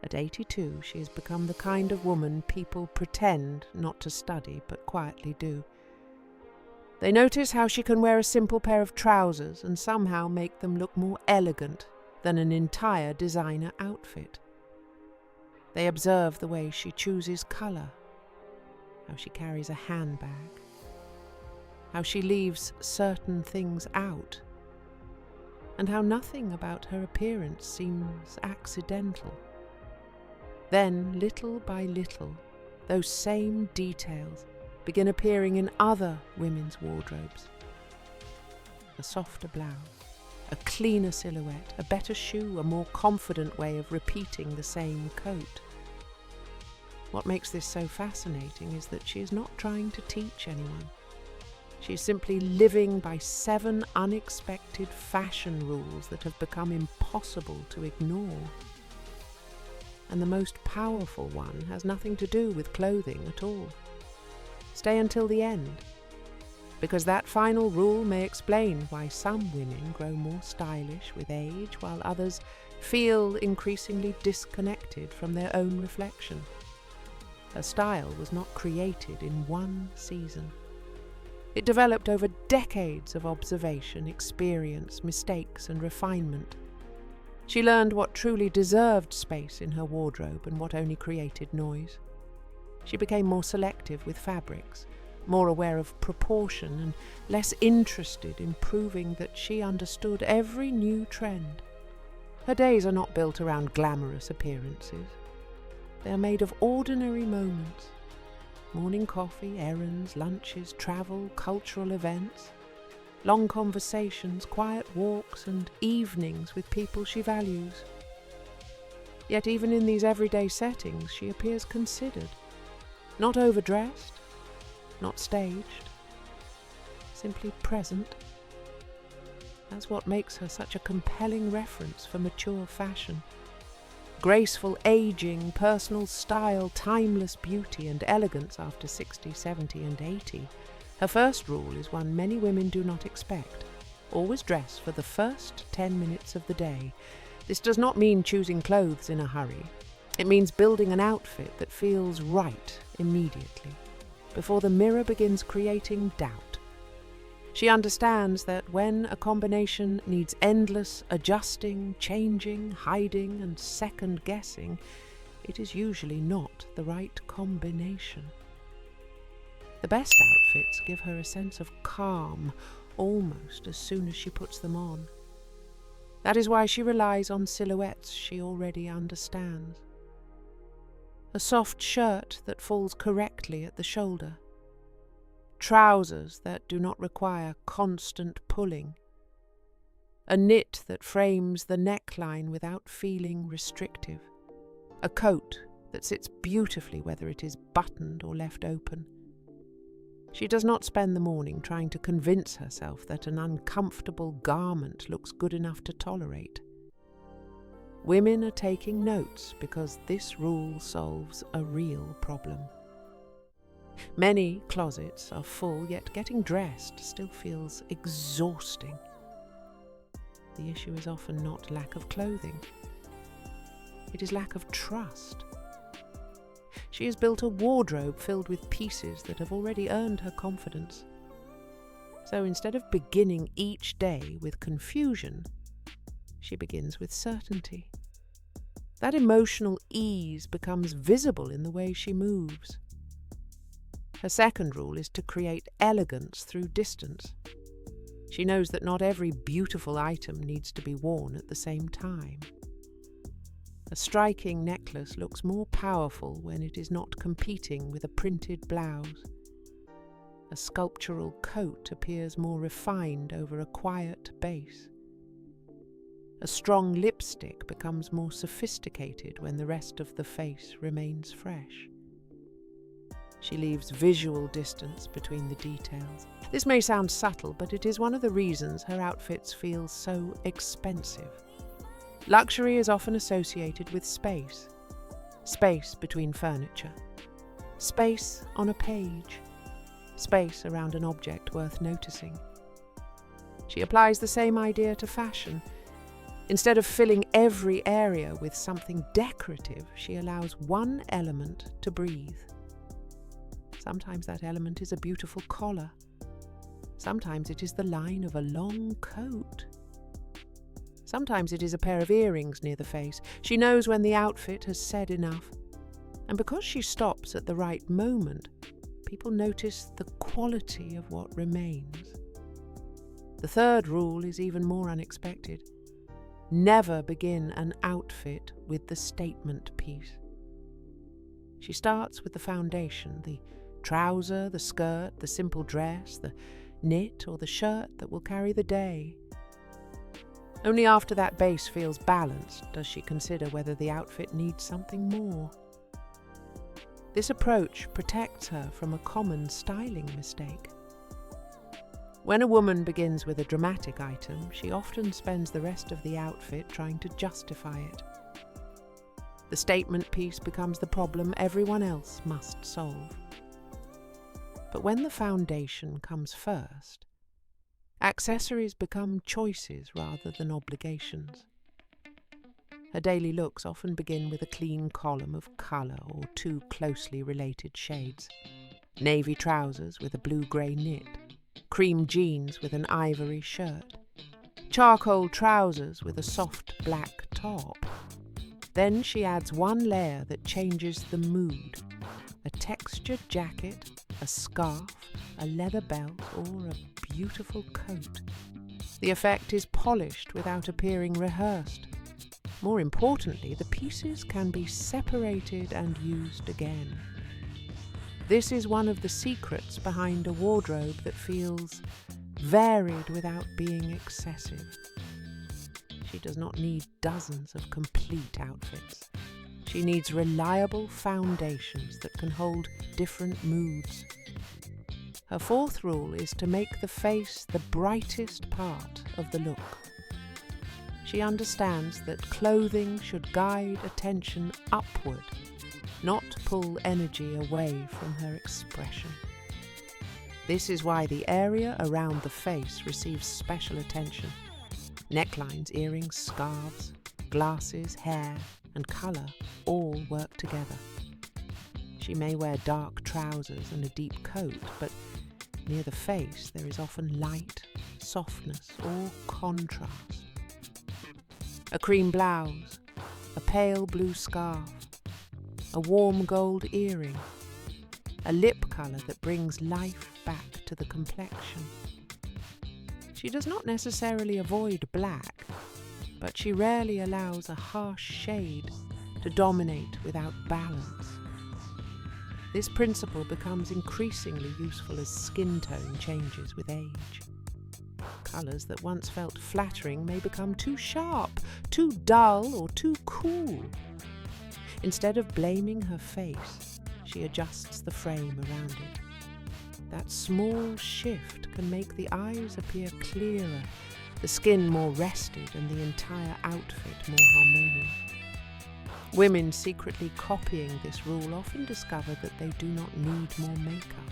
At 82, she has become the kind of woman people pretend not to study but quietly do. They notice how she can wear a simple pair of trousers and somehow make them look more elegant than an entire designer outfit. They observe the way she chooses colour, how she carries a handbag, how she leaves certain things out, and how nothing about her appearance seems accidental. Then, little by little, those same details begin appearing in other women's wardrobes. A softer blouse, a cleaner silhouette, a better shoe, a more confident way of repeating the same coat. What makes this so fascinating is that she is not trying to teach anyone. She is simply living by 7 unexpected fashion rules that have become impossible to ignore. And the most powerful one has nothing to do with clothing at all. Stay until the end, because that final rule may explain why some women grow more stylish with age while others feel increasingly disconnected from their own reflection. Her style was not created in one season. It developed over decades of observation, experience, mistakes, and refinement. She learned what truly deserved space in her wardrobe and what only created noise. She became more selective with fabrics, more aware of proportion, and less interested in proving that she understood every new trend. Her days are not built around glamorous appearances. They are made of ordinary moments. Morning coffee, errands, lunches, travel, cultural events, long conversations, quiet walks, and evenings with people she values. Yet even in these everyday settings, she appears considered. Not overdressed, not staged, simply present. That's what makes her such a compelling reference for mature fashion. Graceful aging, personal style, timeless beauty, and elegance after 60, 70, and 80. Her first rule is one many women do not expect. Always dress for the first 10 minutes of the day. This does not mean choosing clothes in a hurry. It means building an outfit that feels right immediately, before the mirror begins creating doubt. She understands that when a combination needs endless adjusting, changing, hiding, and second-guessing, it is usually not the right combination. The best outfits give her a sense of calm almost as soon as she puts them on. That is why she relies on silhouettes she already understands. A soft shirt that falls correctly at the shoulder. Trousers that do not require constant pulling. A knit that frames the neckline without feeling restrictive. A coat that sits beautifully whether it is buttoned or left open. She does not spend the morning trying to convince herself that an uncomfortable garment looks good enough to tolerate. Women are taking notes because this rule solves a real problem. Many closets are full, yet getting dressed still feels exhausting. The issue is often not lack of clothing. It is lack of trust. She has built a wardrobe filled with pieces that have already earned her confidence. So instead of beginning each day with confusion, she begins with certainty. That emotional ease becomes visible in the way she moves. Her second rule is to create elegance through distance. She knows that not every beautiful item needs to be worn at the same time. A striking necklace looks more powerful when it is not competing with a printed blouse. A sculptural coat appears more refined over a quiet base. A strong lipstick becomes more sophisticated when the rest of the face remains fresh. She leaves visual distance between the details. This may sound subtle, but it is one of the reasons her outfits feel so expensive. Luxury is often associated with space. Space between furniture. Space on a page. Space around an object worth noticing. She applies the same idea to fashion. Instead of filling every area with something decorative, she allows one element to breathe. Sometimes that element is a beautiful collar. Sometimes it is the line of a long coat. Sometimes it is a pair of earrings near the face. She knows when the outfit has said enough. And because she stops at the right moment, people notice the quality of what remains. The third rule is even more unexpected. Never begin an outfit with the statement piece. She starts with the foundation, the trouser, the skirt, the simple dress, the knit or the shirt that will carry the day. Only after that base feels balanced does she consider whether the outfit needs something more. This approach protects her from a common styling mistake. When a woman begins with a dramatic item, she often spends the rest of the outfit trying to justify it. The statement piece becomes the problem everyone else must solve. But when the foundation comes first, accessories become choices rather than obligations. Her daily looks often begin with a clean column of colour or two closely related shades. Navy trousers with a blue-grey knit, cream jeans with an ivory shirt, charcoal trousers with a soft black top. Then she adds one layer that changes the mood: a textured jacket, a scarf, a leather belt, or a beautiful coat. The effect is polished without appearing rehearsed. More importantly, the pieces can be separated and used again. This is one of the secrets behind a wardrobe that feels varied without being excessive. She does not need dozens of complete outfits. She needs reliable foundations that can hold different moods. Her fourth rule is to make the face the brightest part of the look. She understands that clothing should guide attention upward, not pull energy away from her expression. This is why the area around the face receives special attention. Necklines, earrings, scarves, glasses, hair, and colour all work together. She may wear dark trousers and a deep coat, but near the face there is often light, softness, or contrast. A cream blouse, a pale blue scarf, a warm gold earring, a lip colour that brings life back to the complexion. She does not necessarily avoid black, but she rarely allows a harsh shade to dominate without balance. This principle becomes increasingly useful as skin tone changes with age. Colours that once felt flattering may become too sharp, too dull, or too cool. Instead of blaming her face, she adjusts the frame around it. That small shift can make the eyes appear clearer, the skin more rested, and the entire outfit more harmonious. Women secretly copying this rule often discover that they do not need more makeup.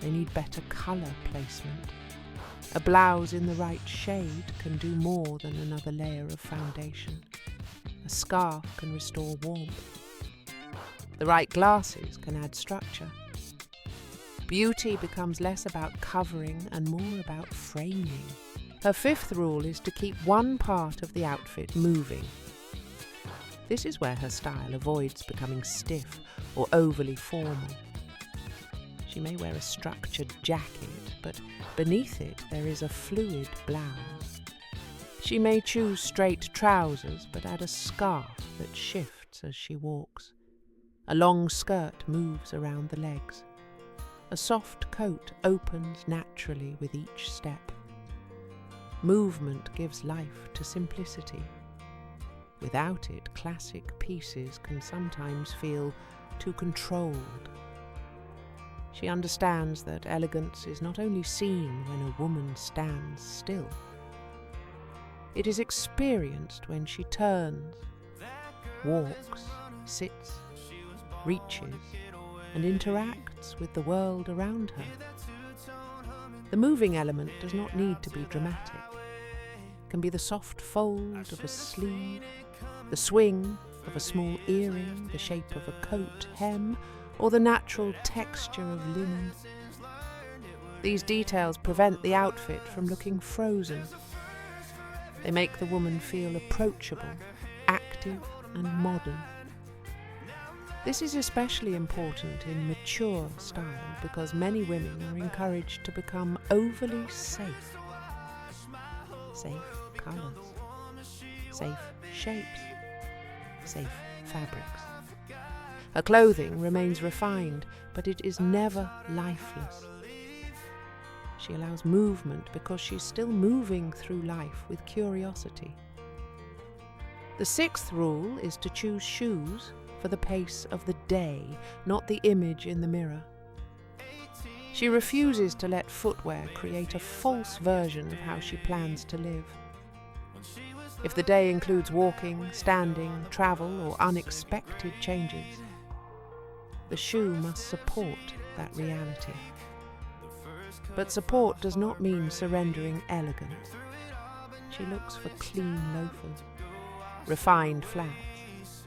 They need better colour placement. A blouse in the right shade can do more than another layer of foundation. A scarf can restore warmth. The right glasses can add structure. Beauty becomes less about covering and more about framing. Her fifth rule is to keep one part of the outfit moving. This is where her style avoids becoming stiff or overly formal. She may wear a structured jacket, but beneath it there is a fluid blouse. She may choose straight trousers, but add a scarf that shifts as she walks. A long skirt moves around the legs. A soft coat opens naturally with each step. Movement gives life to simplicity. Without it, classic pieces can sometimes feel too controlled. She understands that elegance is not only seen when a woman stands still. It is experienced when she turns, walks, sits, reaches, and interacts with the world around her. The moving element does not need to be dramatic. can be the soft fold of a sleeve, the swing of a small earring, the shape of a coat hem, or the natural texture of linen. These details prevent the outfit from looking frozen. They make the woman feel approachable, active, and modern. This is especially important in mature style because many women are encouraged to become overly safe. Safe colours, safe shapes, safe fabrics. Her clothing remains refined, but it is never lifeless. She allows movement because she's still moving through life with curiosity. The sixth rule is to choose shoes for the pace of the day, not the image in the mirror. She refuses to let footwear create a false version of how she plans to live. If the day includes walking, standing, travel, or unexpected changes, the shoe must support that reality. But support does not mean surrendering elegance. She looks for clean loafers, refined flats,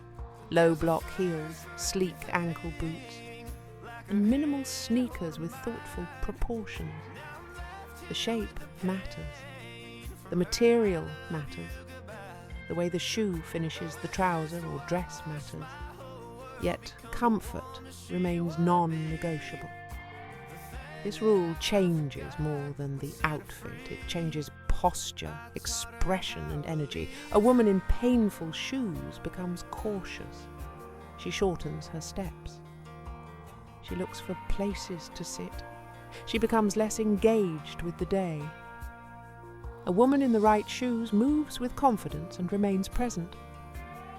low block heels, sleek ankle boots, and minimal sneakers with thoughtful proportions. The shape matters. The material matters. The way the shoe finishes the trouser or dress matters. Yet comfort remains non-negotiable. This rule changes more than the outfit. It changes posture, expression, and energy. A woman in painful shoes becomes cautious. She shortens her steps. She looks for places to sit. She becomes less engaged with the day. A woman in the right shoes moves with confidence and remains present.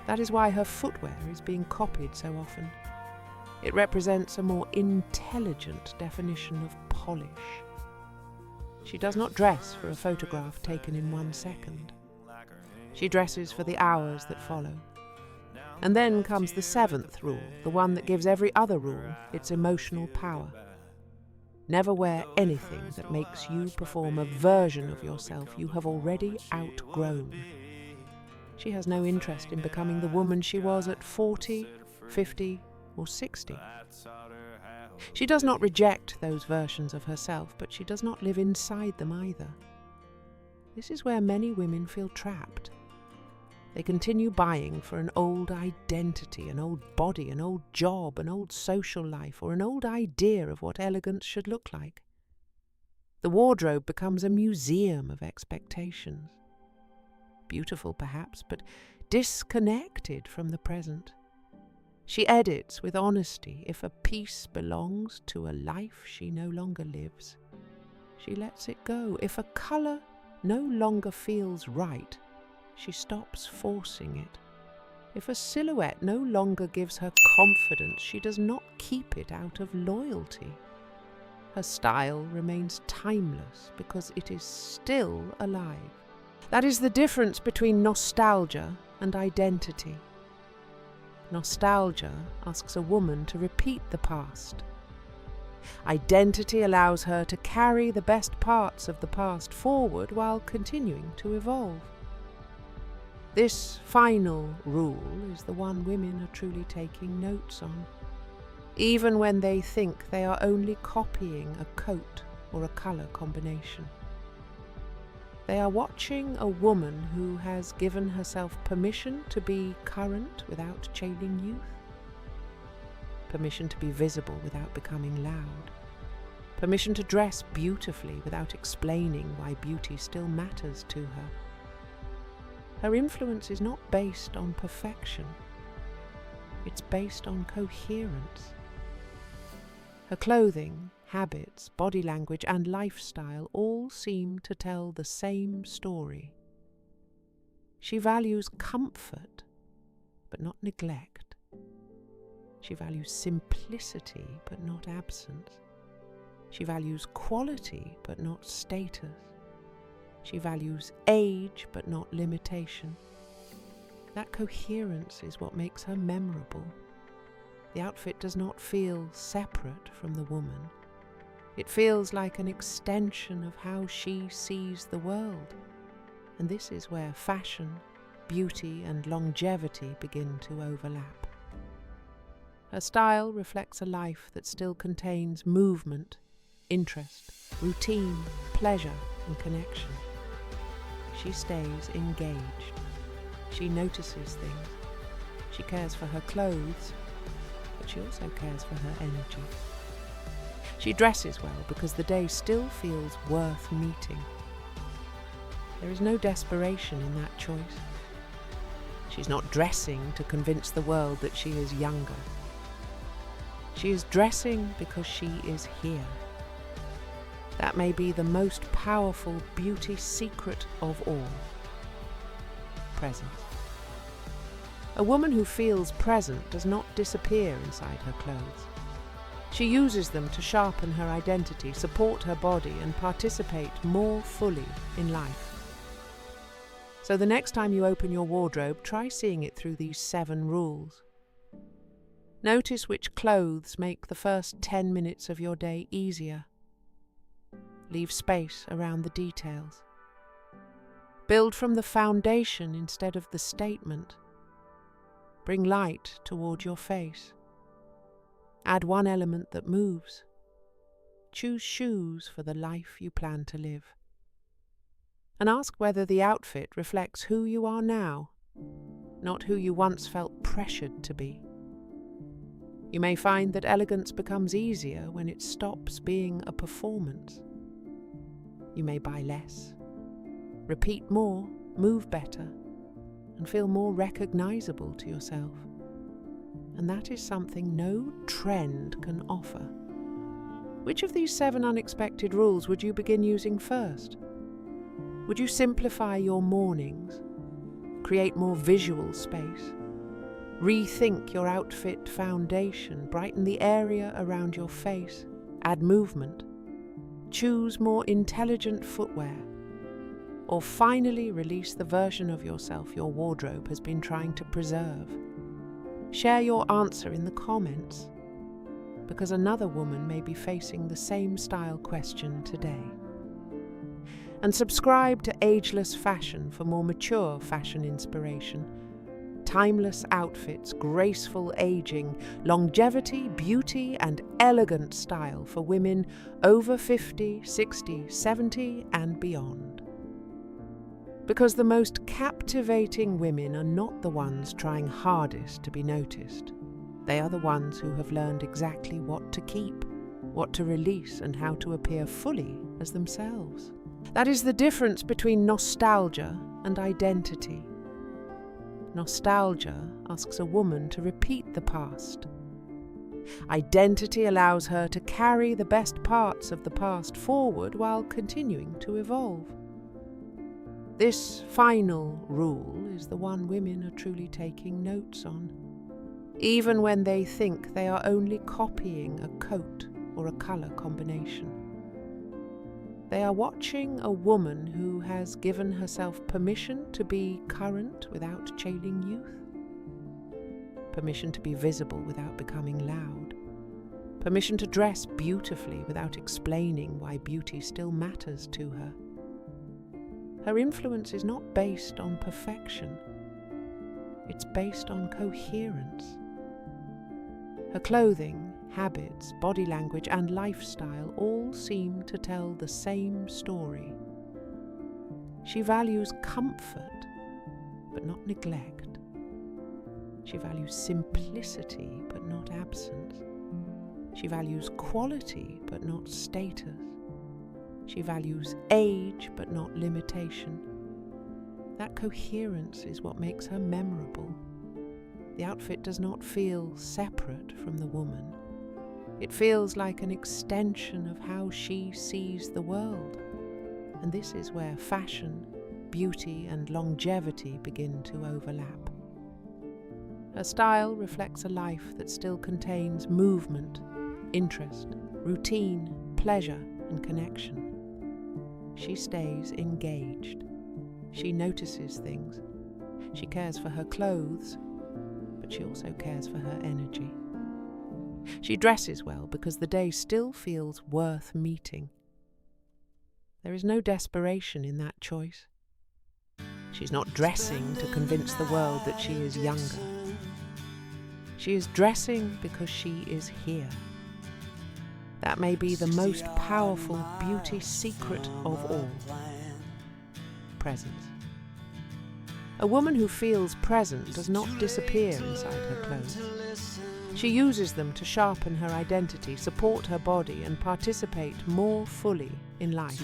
That is why her footwear is being copied so often. It represents a more intelligent definition of polish. She does not dress for a photograph taken in 1 second. She dresses for the hours that follow. And then comes the seventh rule, the one that gives every other rule its emotional power. Never wear anything that makes you perform a version of yourself you have already outgrown. She has no interest in becoming the woman she was at 40, 50, or 60. She does not reject those versions of herself, but she does not live inside them either. This is where many women feel trapped. They continue buying for an old identity, an old body, an old job, an old social life, or an old idea of what elegance should look like. The wardrobe becomes a museum of expectations. Beautiful, perhaps, but disconnected from the present. She edits with honesty if a piece belongs to a life she no longer lives. She lets it go. If a colour no longer feels right, she stops forcing it. If a silhouette no longer gives her confidence, she does not keep it out of loyalty. Her style remains timeless because it is still alive. That is the difference between nostalgia and identity. Nostalgia asks a woman to repeat the past. Identity allows her to carry the best parts of the past forward while continuing to evolve. This final rule is the one women are truly taking notes on, even when they think they are only copying a coat or a colour combination. They are watching a woman who has given herself permission to be current without chaining youth, permission to be visible without becoming loud, permission to dress beautifully without explaining why beauty still matters to her. Her influence is not based on perfection. It's based on coherence. Her clothing, habits, body language, and lifestyle all seem to tell the same story. She values comfort, but not neglect. She values simplicity, but not absence. She values quality, but not status. She values age, but not limitation. That coherence is what makes her memorable. The outfit does not feel separate from the woman. It feels like an extension of how she sees the world. And this is where fashion, beauty, and longevity begin to overlap. Her style reflects a life that still contains movement, interest, routine, pleasure, and connection. She stays engaged. She notices things. She cares for her clothes, but she also cares for her energy. She dresses well because the day still feels worth meeting. There is no desperation in that choice. She's not dressing to convince the world that she is younger. She is dressing because she is here. That may be the most powerful beauty secret of all. Presence. A woman who feels present does not disappear inside her clothes. She uses them to sharpen her identity, support her body, and participate more fully in life. So the next time you open your wardrobe, try seeing it through these 7 rules. Notice which clothes make the first 10 minutes of your day easier. Leave space around the details. Build from the foundation instead of the statement. Bring light toward your face. Add one element that moves. Choose shoes for the life you plan to live. And ask whether the outfit reflects who you are now, not who you once felt pressured to be. You may find that elegance becomes easier when it stops being a performance. You may buy less, repeat more, move better, and feel more recognizable to yourself. And that is something no trend can offer. Which of these 7 unexpected rules would you begin using first? Would you simplify your mornings, create more visual space, rethink your outfit foundation, brighten the area around your face, add movement, choose more intelligent footwear, or finally release the version of yourself your wardrobe has been trying to preserve? Share your answer in the comments, because another woman may be facing the same style question today. And subscribe to Ageless Fashion for more mature fashion inspiration. Timeless outfits, graceful aging, longevity, beauty, and elegant style for women over 50, 60, 70, and beyond. Because the most captivating women are not the ones trying hardest to be noticed. They are the ones who have learned exactly what to keep, what to release, and how to appear fully as themselves. That is the difference between nostalgia and identity. Nostalgia asks a woman to repeat the past. Identity allows her to carry the best parts of the past forward while continuing to evolve. This final rule is the one women are truly taking notes on, even when they think they are only copying a coat or a colour combination. They are watching a woman who has given herself permission to be current without jailing youth, permission to be visible without becoming loud, permission to dress beautifully without explaining why beauty still matters to her. Her influence is not based on perfection, it's based on coherence. Her clothing, habits, body language, and lifestyle all seem to tell the same story. She values comfort, but not neglect. She values simplicity, but not absence. She values quality, but not status. She values age, but not limitation. That coherence is what makes her memorable. The outfit does not feel separate from the woman. It feels like an extension of how she sees the world. And this is where fashion, beauty, and longevity begin to overlap. Her style reflects a life that still contains movement, interest, routine, pleasure, and connection. She stays engaged. She notices things. She cares for her clothes, but she also cares for her energy. She dresses well because the day still feels worth meeting. There is no desperation in that choice. She's not dressing to convince the world that she is younger. She is dressing because she is here. That may be the most powerful beauty secret of all. Presence. A woman who feels present does not disappear inside her clothes. She uses them to sharpen her identity, support her body, and participate more fully in life.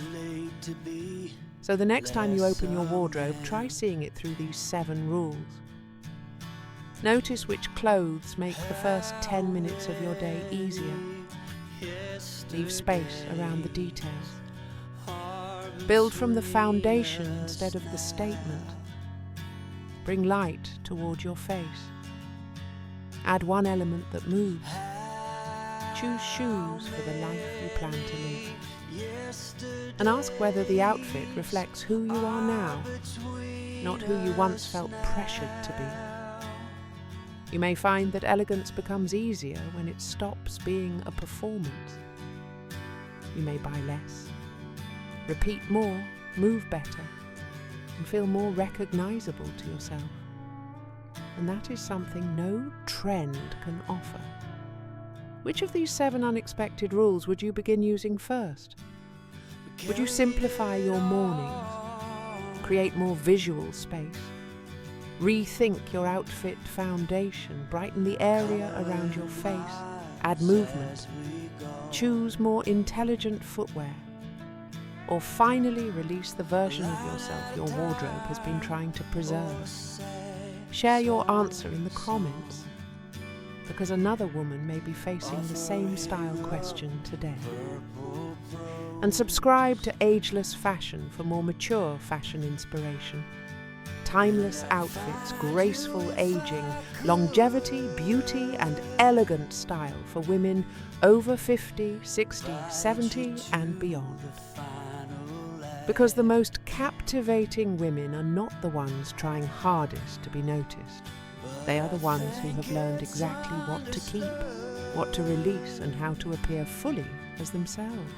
So the next time you open your wardrobe, try seeing it through these 7 rules. Notice which clothes make the first 10 minutes of your day easier. Leave space around the details. Build from the foundation instead of the statement. Bring light toward your face. Add one element that moves. Choose shoes for the life you plan to live. And ask whether the outfit reflects who you are now, not who you once felt pressured to be. You may find that elegance becomes easier when it stops being a performance. You may buy less, repeat more, move better, and feel more recognizable to yourself. And that is something no trend can offer. Which of these 7 unexpected rules would you begin using first? Would you simplify your mornings, create more visual space, rethink your outfit foundation, brighten the area around your face, add movement, choose more intelligent footwear, or finally release the version of yourself your wardrobe has been trying to preserve? Share your answer in the comments, because another woman may be facing the same style question today. And subscribe to Ageless Fashion for more mature fashion inspiration. Timeless outfits, graceful aging, longevity, beauty, and elegant style for women over 50, 60, 70, and beyond. Because the most captivating women are not the ones trying hardest to be noticed. They are the ones who have learned exactly what to keep, what to release, and how to appear fully as themselves.